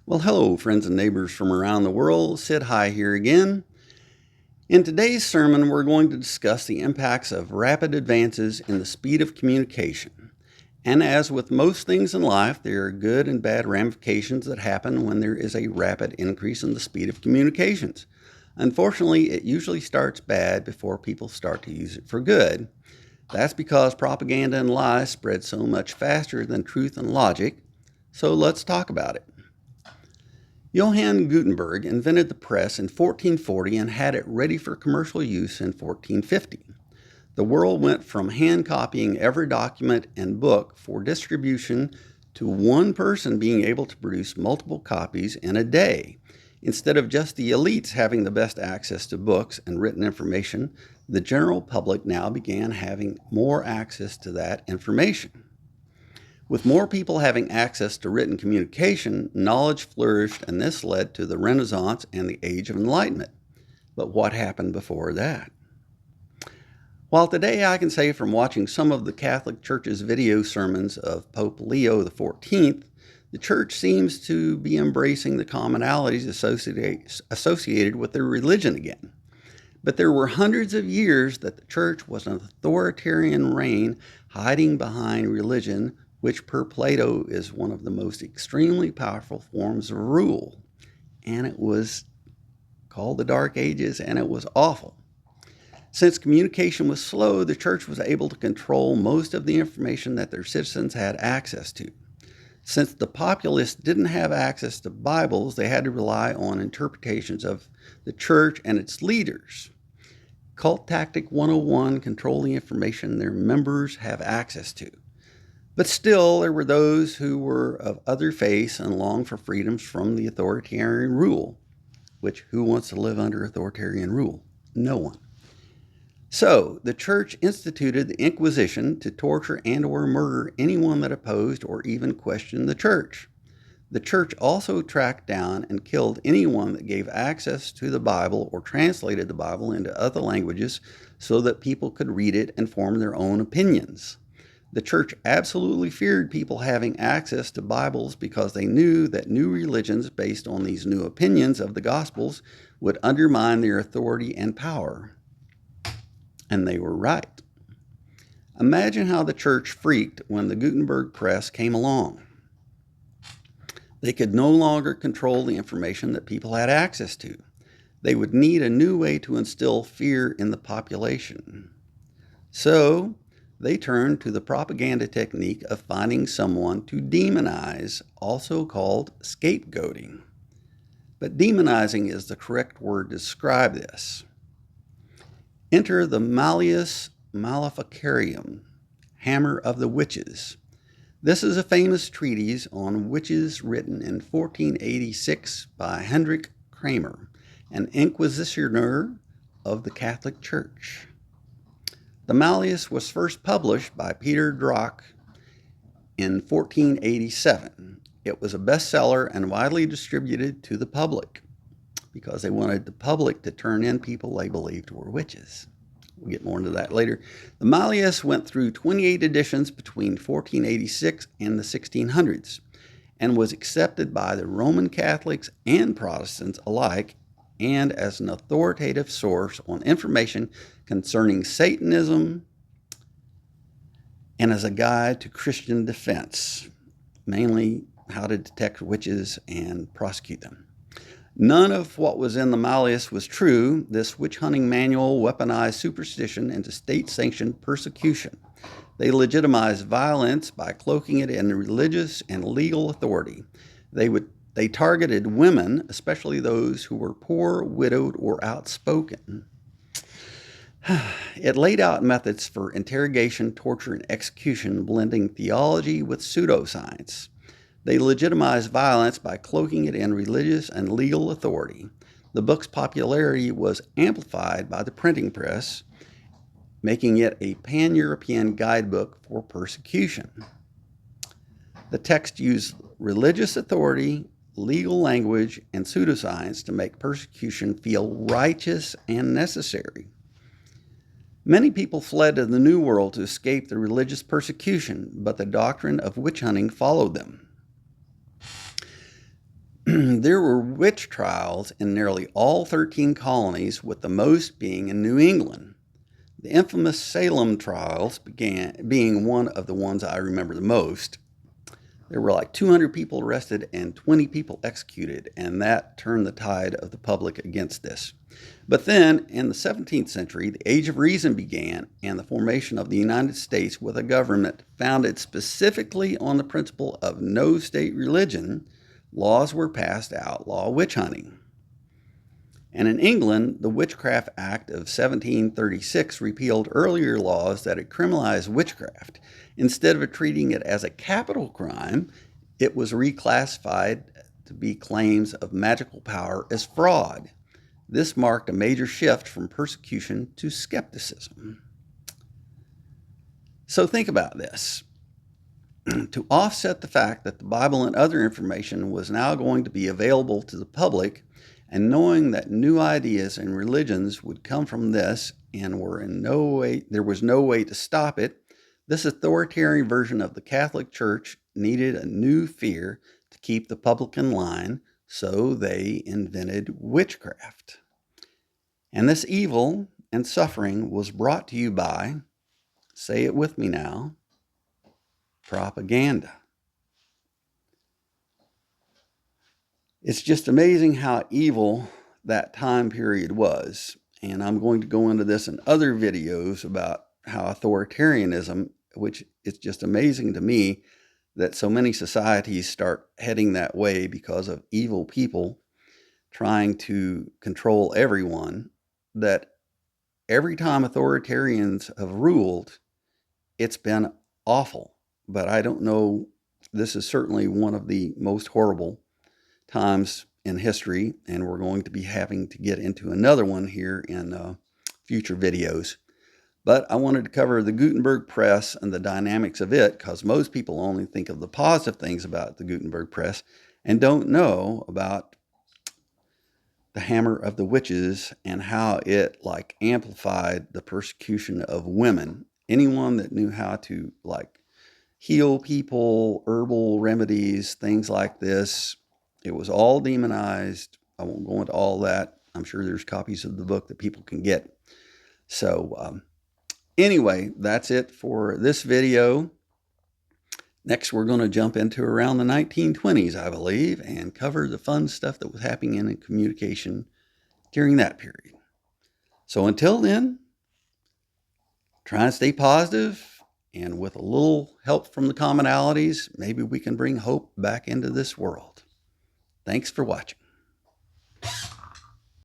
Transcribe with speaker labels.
Speaker 1: Well, hello, friends and neighbors from around the world. Sid High here again. In today's sermon, we're going to discuss the impacts of rapid advances in the speed of communication. And as with most things in life, there are good and bad ramifications that happen when there is a rapid increase in the speed of communications. Unfortunately, it usually starts bad before people start to use it for good. That's because propaganda and lies spread so much faster than truth and logic. So let's talk about it. Johann Gutenberg invented the press in 1440 and had it ready for commercial use in 1450. The world went from hand copying every document and book for distribution to one person being able to produce multiple copies in a day. Instead of just the elites having the best access to books and written information, the general public now began having more access to that information. With more people having access to written communication, knowledge flourished, and this led to the Renaissance and the Age of Enlightenment. But what happened before that? While today I can say from watching some of the Catholic Church's video sermons of Pope Leo XIV, the Church seems to be embracing the commonalities associated with their religion again. But there were hundreds of years that the Church was an authoritarian reign hiding behind religion, which per Plato is one of the most extremely powerful forms of rule. And it was called the Dark Ages, and it was awful. Since communication was slow, the Church was able to control most of the information that their citizens had access to. Since the populace didn't have access to Bibles, they had to rely on interpretations of the Church and its leaders. Cult Tactic 101: control the information their members have access to. But still, there were those who were of other faiths and longed for freedoms from the authoritarian rule, which who wants to live under authoritarian rule? No one. So, the Church instituted the Inquisition to torture and or murder anyone that opposed or even questioned the Church. The Church also tracked down and killed anyone that gave access to the Bible or translated the Bible into other languages so that people could read it and form their own opinions. The Church absolutely feared people having access to Bibles because they knew that new religions based on these new opinions of the Gospels would undermine their authority and power. And they were right. Imagine how the Church freaked when the Gutenberg press came along. They could no longer control the information that people had access to. They would need a new way to instill fear in the population. So, they turned to the propaganda technique of finding someone to demonize, also called scapegoating. But demonizing is the correct word to describe this. Enter the Malleus Maleficarum, Hammer of the Witches. This is a famous treatise on witches written in 1486 by Hendrik Kramer, an inquisitioner of the Catholic Church. The Malleus was first published by Peter Drac in 1487. It was a bestseller and widely distributed to the public because they wanted the public to turn in people they believed were witches. We'll get more into that later. The Malleus went through 28 editions between 1486 and the 1600s and was accepted by the Roman Catholics and Protestants alike and as an authoritative source on information concerning Satanism and as a guide to Christian defense, mainly how to detect witches and prosecute them. None of what was in the Malleus was true. This witch hunting manual weaponized superstition into state-sanctioned persecution. They legitimized violence by cloaking it in religious and legal authority. They targeted women, especially those who were poor, widowed, or outspoken. It laid out methods for interrogation, torture, and execution, blending theology with pseudoscience. They legitimized violence by cloaking it in religious and legal authority. The book's popularity was amplified by the printing press, making it a pan-European guidebook for persecution. The text used religious authority, legal language, and pseudoscience to make persecution feel righteous and necessary. Many people fled to the New World to escape the religious persecution, but the doctrine of witch hunting followed them. There were witch trials in nearly all 13 colonies, with the most being in New England. The infamous Salem trials being one of the ones I remember the most. There were like 200 people arrested and 20 people executed, and that turned the tide of the public against this. But then, in the 17th century, the Age of Reason began, and the formation of the United States with a government founded specifically on the principle of no state religion. Laws were passed to outlaw witch hunting. And in England, the Witchcraft Act of 1736 repealed earlier laws that had criminalized witchcraft. Instead of treating it as a capital crime, it was reclassified to be claims of magical power as fraud. This marked a major shift from persecution to skepticism. So think about this. To offset the fact that the Bible and other information was now going to be available to the public, and knowing that new ideas and religions would come from this and there was no way to stop it, this authoritarian version of the Catholic Church needed a new fear to keep the public in line, so they invented witchcraft. And this evil and suffering was brought to you by, say it with me now, propaganda. It's just amazing how evil that time period was. And I'm going to go into this in other videos about how authoritarianism, which it's just amazing to me that so many societies start heading that way because of evil people trying to control everyone, that every time authoritarians have ruled, it's been awful. But I don't know, this is certainly one of the most horrible times in history, and we're going to be having to get into another one here in future videos. But I wanted to cover the Gutenberg press and the dynamics of it, because most people only think of the positive things about the Gutenberg press and don't know about the hammer of the witches and how it amplified the persecution of women. Anyone that knew how to heal people, herbal remedies, things like this, it was all demonized. I won't go into all that. I'm sure there's copies of the book that people can get. So anyway, that's it for this video. Next, we're going to jump into around the 1920s, I believe, and cover the fun stuff that was happening in communication during that period. So until then, try and stay positive, and with a little help from the Commonalities, maybe we can bring hope back into this world. Thanks for watching.